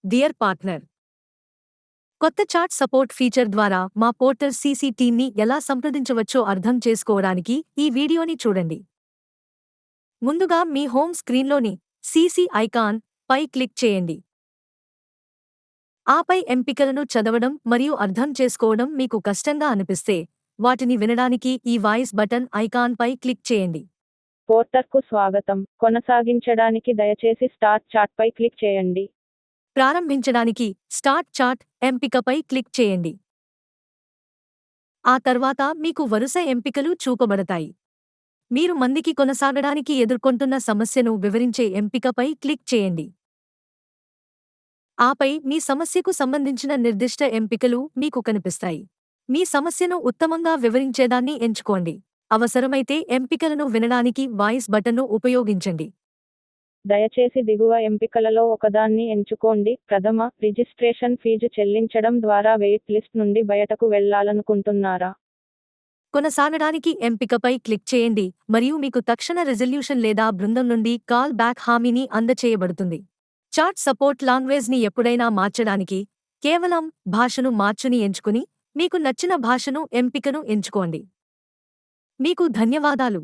Dear partner, కొత్త chat support feature ద్వారా మా పోర్టల్ సీసీ టీమ్ని ఎలా సంప్రదించవచ్చో అర్థం చేసుకోవడానికి ఈ వీడియోని చూడండి. ముందుగా మీ హోమ్ స్క్రీన్లోని సీసీ ఐకాన్ పై క్లిక్ చేయండి. ఆపై ఎంపికలను చదవడం మరియు అర్థం చేసుకోవడం మీకు కష్టంగా అనిపిస్తే, వాటిని వినడానికి ఈ వాయిస్ బటన్ ఐకాన్ పై క్లిక్ చేయండి. పోర్టల్కు స్వాగతం. కొనసాగించడానికి దయచేసి స్టార్ట్ చాట్పై క్లిక్ చేయండి. ప్రారంభించడానికి స్టార్ట్ చాట్ ఎంపికపై క్లిక్ చేయండి. ఆ తర్వాత మీకు వరుస ఎంపికలు చూపబడతాయి. మీరు మందికి కొనసాగడానికి ఎదుర్కొంటున్న సమస్యను వివరించే ఎంపికపై క్లిక్ చేయండి. ఆపై మీ సమస్యకు సంబంధించిన నిర్దిష్ట ఎంపికలు మీకు కనిపిస్తాయి. మీ సమస్యను ఉత్తమంగా వివరించేదాన్ని ఎంచుకోండి. అవసరమైతే ఎంపికలను వినడానికి వాయిస్ బటన్ను ఉపయోగించండి. దయచేసి దిగువ ఎంపికలలో ఒకదాన్ని ఎంచుకోండి. ప్రథమ, రిజిస్ట్రేషన్ ఫీజు చెల్లించడం ద్వారా వెయిట్ లిస్ట్ నుండి బయటకు వెళ్లాలనుకుంటున్నారా? కొనసాగడానికి ఎంపికపై క్లిక్ చేయండి మరియు మీకు తక్షణ రిజల్యూషన్ లేదా బృందం నుండి కాల్ బ్యాక్ హామీని అందచేయబడుతుంది. చాట్ సపోర్ట్ లాంగ్వేజ్ని ఎప్పుడైనా మార్చడానికి కేవలం భాషను మార్చుని ఎంచుకుని మీకు నచ్చిన భాషను ఎంపికను ఎంచుకోండి. మీకు ధన్యవాదాలు.